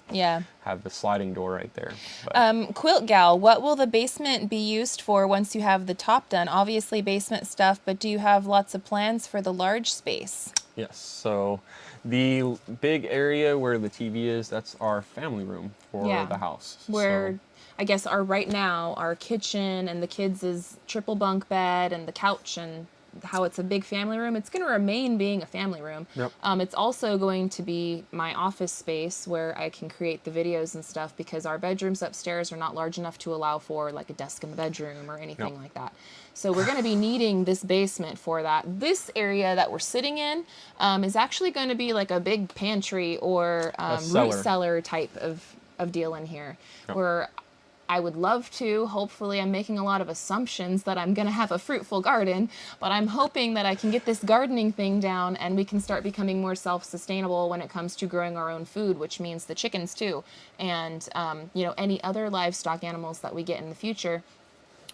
have the sliding door right there. Quilt Gal, what will the basement be used for once you have the top done? Obviously basement stuff, but do you have lots of plans for the large space? Yes. So the big area where the TV is, that's our family room for the house. Where I guess right now our kitchen and the kids' triple bunk bed and the couch, and how it's a big family room, it's going to remain being a family room. Yep. It's also going to be my office space where I can create the videos and stuff, because our bedrooms upstairs are not large enough to allow for like a desk in the bedroom or anything like that. So we're going to be needing this basement for that. This area that we're sitting in is actually going to be like a big pantry or root cellar type of deal in here, where I would love to. Hopefully, I'm making a lot of assumptions that I'm going to have a fruitful garden, but I'm hoping that I can get this gardening thing down and we can start becoming more self-sustainable when it comes to growing our own food, which means the chickens too, and you know, any other livestock animals that we get in the future.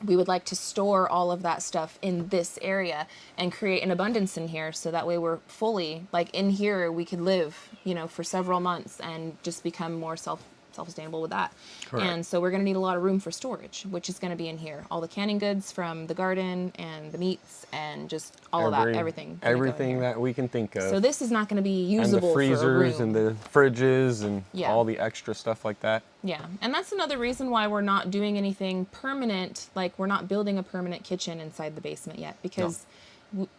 We would like to store all of that stuff in this area and create an abundance in here, so that way we're fully, like, in here we could live, you know, for several months and just become more self-sustainable with that. Correct. And so we're going to need a lot of room for storage, which is going to be in here. All the canning goods from the garden and the meats and just all of that, everything. Everything that we can think of. So this is not going to be usable for a room. And the freezers and the fridges and all the extra stuff like that. Yeah, and that's another reason why we're not doing anything permanent. Like, we're not building a permanent kitchen inside the basement yet, because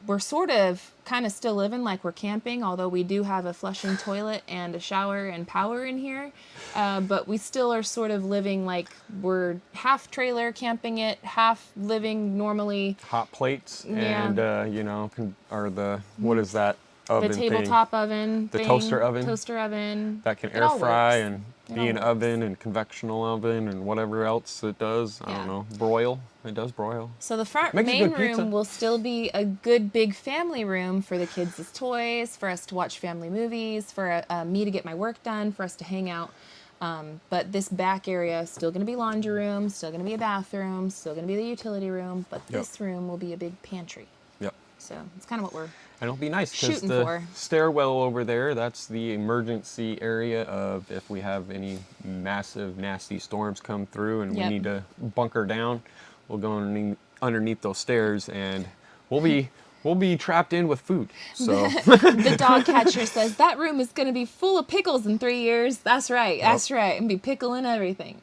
we're sort of kind of still living like we're camping, although we do have a flushing toilet and a shower and power in here. But we still are sort of living like we're half trailer camping it, half living normally. Hot plates Yeah. and, you know, or what is that oven The thing? tabletop oven. The thing, toaster oven? Toaster oven. That can It air all fry works. and It be all an works. oven and convectional oven and whatever else it does. I Yeah. don't know. Broil. It does broil. So the front Makes a main good pizza. room will still be a good big family room for the kids' toys, for us to watch family movies, for me to get my work done, for us to hang out. But this back area is still going to be laundry room, still going to be a bathroom, still going to be the utility room, but this room will be a big pantry. Yep. So it's kind of what we're And it'll be nice because shooting the for. stairwell over there, that's the emergency area of if we have any massive, nasty storms come through and we Yep. need to bunker down, we'll go underneath those stairs and we'll be trapped in with food. So The dog catcher says that room is going to be full of pickles in 3 years. That's right. That's right. And be pickling everything.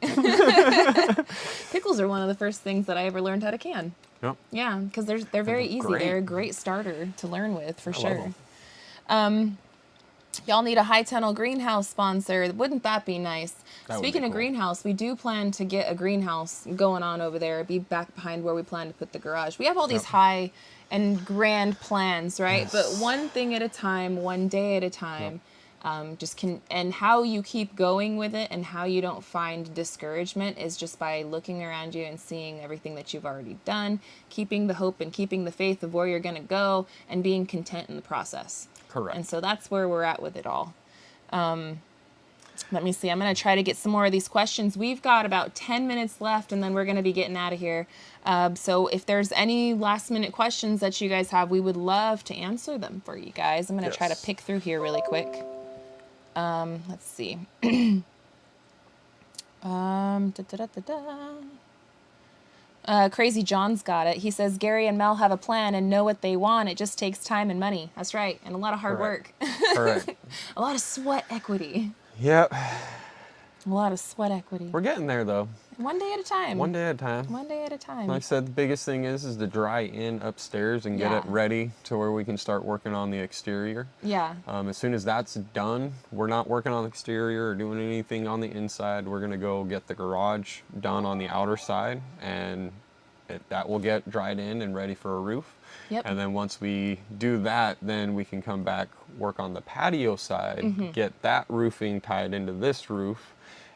Pickles are one of the first things that I ever learned how to can. yep. Yeah, because they're very easy. great. They're a great starter to learn with, for love sure. 'em. Y'all need a high tunnel greenhouse sponsor. Wouldn't that be nice? That would be Speaking of cool. greenhouse, we do plan to get a greenhouse going on over there. Be back behind where we plan to put the garage. We have all these Yep. high and grand plans, right? Yes. But one thing at a time, one day at a time. And how you keep going with it and how you don't find discouragement is just by looking around you and seeing everything that you've already done, keeping the hope and keeping the faith of where you're going to go, and being content in the process. Correct. And so that's where we're at with it all. Let me see. I'm going to try to get some more of these questions. We've got about 10 minutes left, and then we're going to be getting out of here. So if there's any last minute questions that you guys have, we would love to answer them for you guys. I'm going to try to Yes. pick through here really quick. Let's see. Crazy John's got it. He says, Gary and Mel have a plan and know what they want. It just takes time and money. That's right. And a lot of hard Correct. work. Correct. A lot of sweat equity. Yep. A lot of sweat equity. We're getting there though. One day at a time. One day at a time. One day at a time. Like I said, the biggest thing is to dry in upstairs and get Yeah. it ready to where we can start working on the exterior. Yeah. As soon as that's done, we're not working on the exterior or doing anything on the inside. We're gonna go get the garage done on the outer side, and that will get dried in and ready for a roof. Yep. And then once we do that, then we can come back, work on the patio side, Mm-hmm. get that roofing tied into this roof,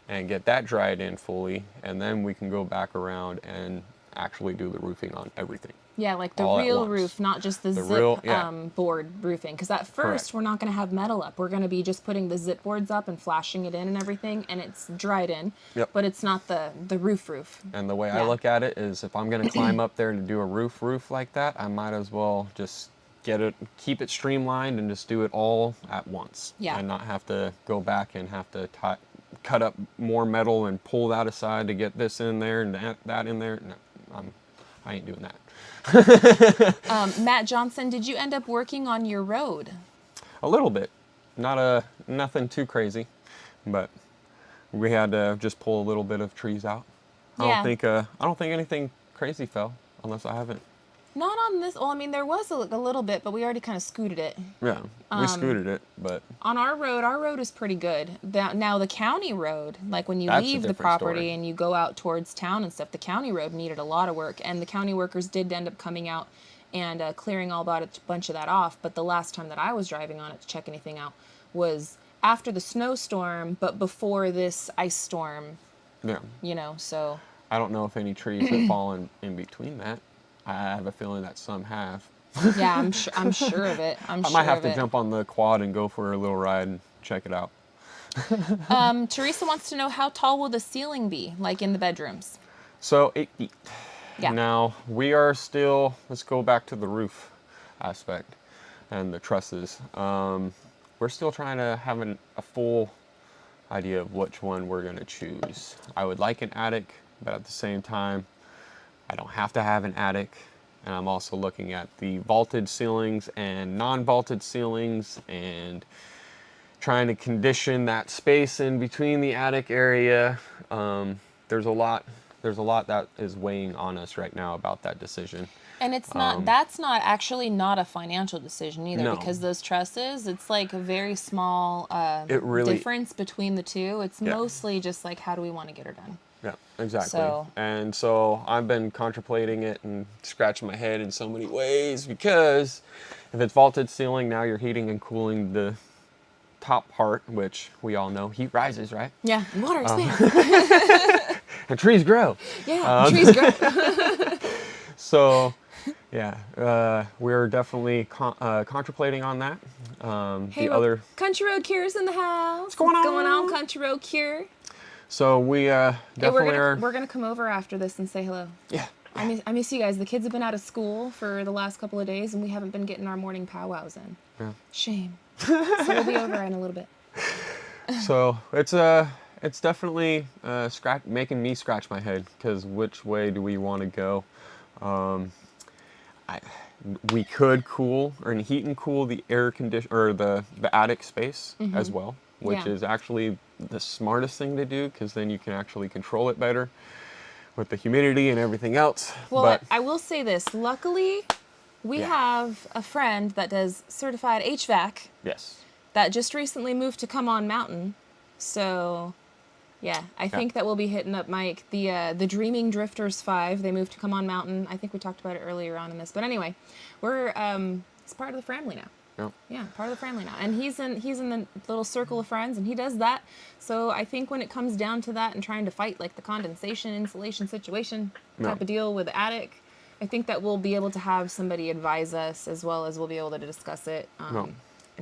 and get that dried in fully, and then we can go back around and actually do the roofing on everything. Yeah, like the all at real once. roof, not just the zip real- yeah. board roofing. Because at first, Correct. we're not going to have metal up. We're going to be just putting the zip boards up and flashing it in and everything, and it's dried in. Yep. But it's not the roof. And the way I Yeah. look at it is, if I'm going to climb up there to do a roof like that, I might as well just keep it streamlined and just do it all at once. Yeah. And not have to go back and have to cut up more metal and pull that aside to get this in there and that in there. No, I ain't doing that. Matt Johnson, did you end up working on your road? A little bit, nothing too crazy, but we had to just pull a little bit of trees out. I Yeah. don't think anything crazy fell, unless I haven't. Not on this. Well, I mean, there was a little bit, but we already kind of scooted it. Yeah, we scooted it, but On our road is pretty good. Now the county road, like when you That's a leave the different property story. and you go out towards town and stuff, the county road needed a lot of work, and the county workers did end up coming out and clearing all about a bunch of that off. But the last time that I was driving on it to check anything out was after the snowstorm, but before this ice storm, yeah. so I don't know if any trees have fallen in between that. I have a feeling that some have. yeah, I'm sure of it. I might have to jump on the quad and go for a little ride and check it out. Teresa wants to know, how tall will the ceiling be, like in the bedrooms? So 8 feet. Yeah. Now we are still, let's go back to the roof aspect and the trusses. We're still trying to have a full idea of which one we're going to choose. I would like an attic, but at the same time, I don't have to have an attic. And I'm also looking at the vaulted ceilings and non-vaulted ceilings and trying to condition that space in between the attic area. There's a lot there's a lot that is weighing on us right now about that decision. And it's not, that's not actually not a financial decision either, No. because those trusses, it's like a very small It really- difference between the two. It's Yeah. mostly just like, how do we want to get her done? Yeah, exactly. So- And so I've been contemplating it and scratching my head in so many ways, because if it's vaulted ceiling, now you're heating and cooling the top part, which we all know heat rises, right? Yeah, water expands. And trees grow. Yeah, trees grow. So, yeah, we're definitely contemplating on that. Hey, The other, Country Road Cure's in the house. What's going going on? on, Country Road Cure? so we Hey, definitely are. we're gonna come over after this and say hello. Yeah. I miss you guys. The kids have been out of school for the last couple of days, and we haven't been getting our morning powwows in. Yeah. Shame. So we'll be over in a little bit. So it's definitely making me scratch my head, because which way do we want to go? We could cool or heat and cool the air condition or the attic space as well, which Yeah. is actually the smartest thing to do, because then you can actually control it better with the humidity and everything else. Well, But I will say this. Luckily, we Yeah. have a friend that does certified HVAC yes, that just recently moved to Come On Mountain. So, yeah, I think that we'll be hitting up Mike. The Dreaming Drifters 5, they moved to Come On Mountain. I think we talked about it earlier on in this. But anyway, we're it's part of the family now. yeah. Yeah, part of the family now. And he's in the little circle of friends, and he does that. So I think when it comes down to that and trying to fight like the condensation insulation situation type of deal with the attic, I think that we'll be able to have somebody advise us, as well as we'll be able to discuss it and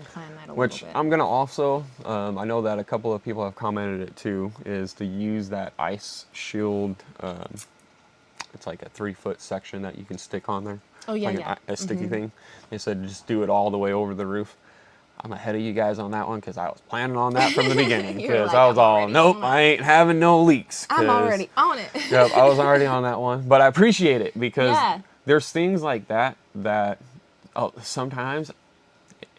plan that a Which little bit. I'm gonna also, I know that a couple of people have commented it too, is to use that ice shield. It's like a 3-foot section that you can stick on there. Oh, yeah, like yeah. a sticky thing. They said just do it all the way over the roof. I'm ahead of you guys on that one, because I was planning on that from the beginning. You were Because like, I was "I'm all, already nope, on it." I ain't having no leaks. I'm already on it. Yep, I was already on that one. But I appreciate it, because Yeah. there's things like that sometimes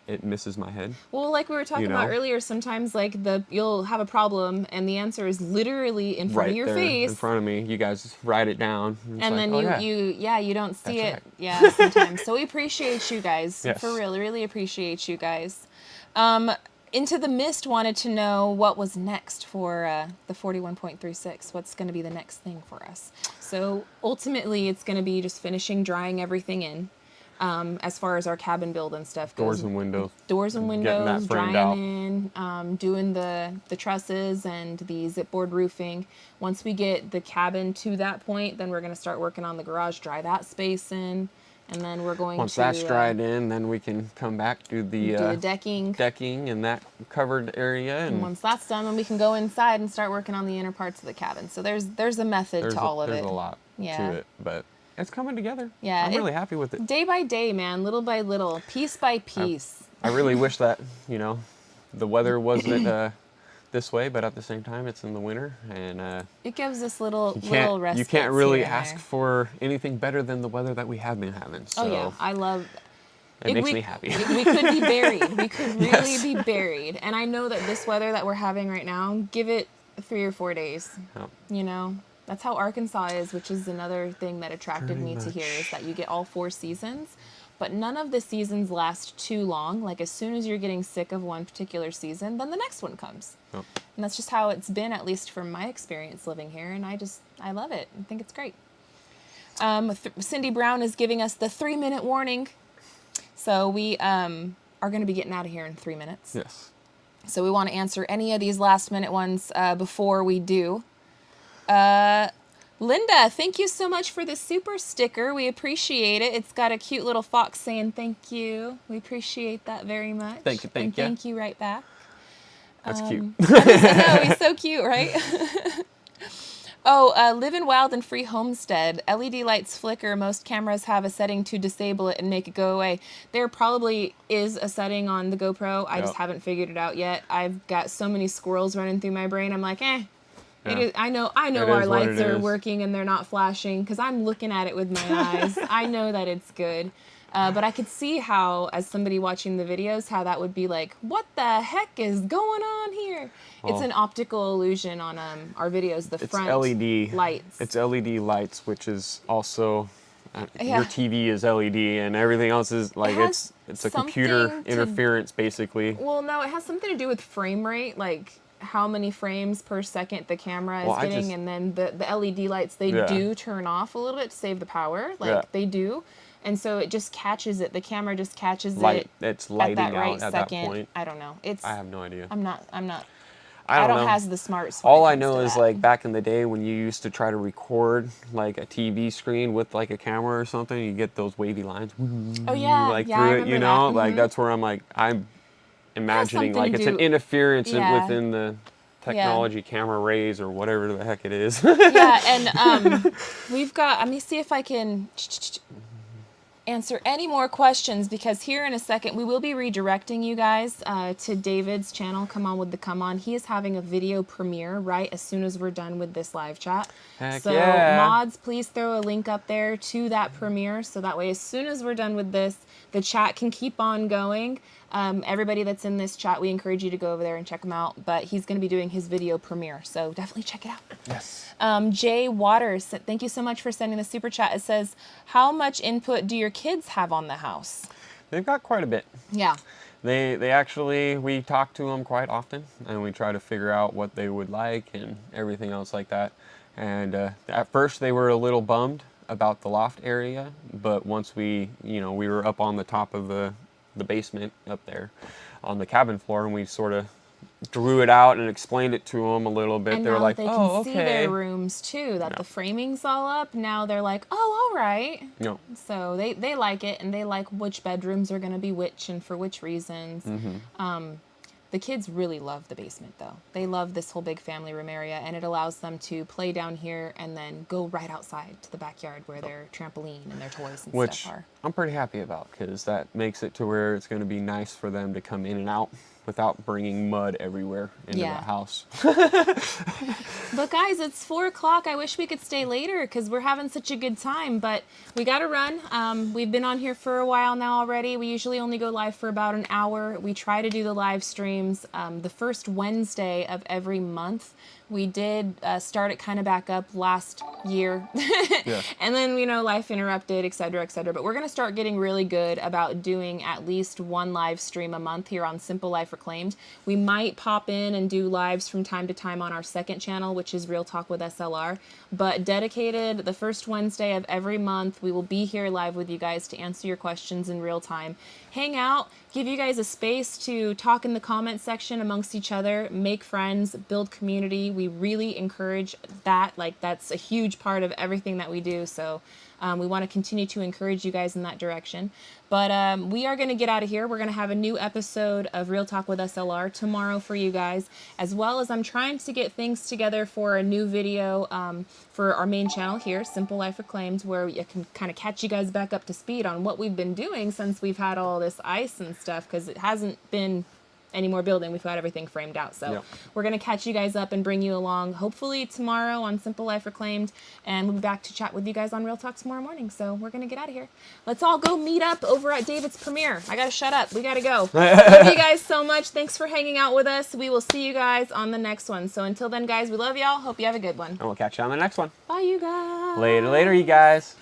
it misses my head. Well, like we were talking You about know? earlier, sometimes like you'll have a problem and the answer is literally in front Right of your there face. in front of me. You guys just write it down. It's And like, then oh, you don't see That's it. right. Yeah, sometimes. So we appreciate you guys. Yes. For real, really appreciate you guys. Into the Mist wanted to know what was next for the 41.36. What's going to be the next thing for us? So ultimately, it's going to be just finishing drying everything in. As far as our cabin build and stuff goes. Doors and windows. Doors and Getting that windows, framed drying in, doing the trusses and the zipboard roofing. Once we get the cabin to that point, then we're going to start working on the garage, dry that space in, and then we're going Once to that's dried in, then we can come back to do the decking. decking and that covered area. And Once that's done, then we can go inside and start working on the inner parts of the cabin. So there's a method to all of it. There's a lot Yeah. to it, but it's coming together. Yeah, I'm really happy with it. Day by day, man, little by little, piece by piece. I really wish that, the weather wasn't this way, but at the same time, it's in the winter, and It gives us little you respites can't really here and ask there. for anything better than the weather that we have been having. So Oh yeah, I love. it makes me happy. We could be buried. We could really Yes. be buried. And I know that this weather that we're having right now, give it 3 or 4 days. Yeah. That's how Arkansas is, which is another thing that attracted Pretty me to here, much. is that you get all 4 seasons, but none of the seasons last too long. Like as soon as you're getting sick of one particular season, then the next one comes. Yep. And that's just how it's been, at least from my experience living here. And I love it. I think it's great. Cindy Brown is giving us the 3-minute warning. So we are going to be getting out of here in 3 minutes. Yes. So we want to answer any of these last minute ones before we do. Linda, thank you so much for the super sticker. We appreciate it. It's got a cute little fox saying thank you. We appreciate that very much. Thank you, thank and you. Thank you right back. That's cute. I know, he's so cute, right? Live in Wild and Free Homestead. LED lights flicker. Most cameras have a setting to disable it and make it go away. There probably is a setting on the GoPro. I just Yep. haven't figured it out yet. I've got so many squirrels running through my brain. I'm like, It Yeah. is, I know It our is what lights it are is. working and they're not flashing because I'm looking at it with my eyes. I know that it's good. But I could see how, as somebody watching the videos, how that would be like, what the heck is going on here? It's an optical illusion on our videos, the front LED lights. It's LED lights, which is also Yeah. your TV is LED, and everything else is like has it's a computer something to- interference basically. Well, no, it has something to do with frame rate, like how many frames per second the camera is Well, I getting, just- and then the LED lights, they Yeah. do turn off a little bit to save the power, like Yeah. they do. And so it just catches it. The camera just catches Light, it it's at lighting that right out at second. that point. I don't know. It's I have no idea. I'm not I don't know. has the smarts. All I know is like back in the day when you used to try to record like a TV screen with like a camera or something, you get those wavy lines. Oh yeah, like yeah, I through it, remember you know, that. like that's where I'm like I'm imagining something like to it's an do- interference Yeah. within the technology camera rays or whatever the heck it is. Yeah, and we've got. Let me see if I can answer any more questions, because here in a second we will be redirecting you guys to David's channel. Come on with the come on. He is having a video premiere right as soon as we're done with this live chat. Heck So yeah. mods, please throw a link up there to that premiere, so that way as soon as we're done with this, the chat can keep on going. Everybody that's in this chat, we encourage you to go over there and check him out. But he's going to be doing his video premiere, so definitely check it out. Yes. Jay Waters, thank you so much for sending the super chat. It says, how much input do your kids have on the house? They've got quite a bit. Yeah. They actually, we talk to them quite often, and we try to figure out what they would like and everything else like that. And at first they were a little bummed about the loft area, but once we were up on the top of the basement up there on the cabin floor, and we sort of drew it out and explained it to them a little bit. And They were now like, that they can oh, see okay. their rooms too, that the framing's all up. Now they're like, oh, all right. No. So they like it, and they like which bedrooms are going to be which and for which reasons. The kids really love the basement, though. They love this whole big family room area, and it allows them to play down here and then go right outside to the backyard where their trampoline and their toys and Which stuff are. I'm pretty happy about, because that makes it to where it's going to be nice for them to come in and out without bringing mud everywhere into the house. But guys, it's 4 o'clock. I wish we could stay later because we're having such a good time, but we got to run. We've been on here for a while now already. We usually only go live for about an hour. We try to do the live streams the first Wednesday of every month. We did start it kind of back up last year. Yeah. And then, life interrupted, et cetera, et cetera. But we're going to start getting really good about doing at least one live stream a month here on Simple Life Reclaimed. We might pop in and do lives from time to time on our second channel, which is Real Talk with SLR. But dedicated the first Wednesday of every month, we will be here live with you guys to answer your questions in real time. Hang out, give you guys a space to talk in the comment section amongst each other, make friends, build community. We really encourage that. Like, that's a huge part of everything that we do. So we want to continue to encourage you guys in that direction. But we are going to get out of here. We're going to have a new episode of Real Talk with SLR tomorrow for you guys, as well as I'm trying to get things together for a new video for our main channel here, Simple Life Reclaimed, where I can kind of catch you guys back up to speed on what we've been doing since we've had all this ice and stuff, because it hasn't been any more building. We've got everything framed out. So we're going to catch you guys up and bring you along hopefully tomorrow on Simple Life Reclaimed, and we'll be back to chat with you guys on Real Talk tomorrow morning. So we're going to get out of here. Let's all go meet up over at David's premiere. I got to shut up. We got to go. Love you guys so much. Thanks for hanging out with us. We will see you guys on the next one. So until then, guys, we love y'all. Hope you have a good one. And we'll catch you on the next one. Bye, you guys. Later, you guys.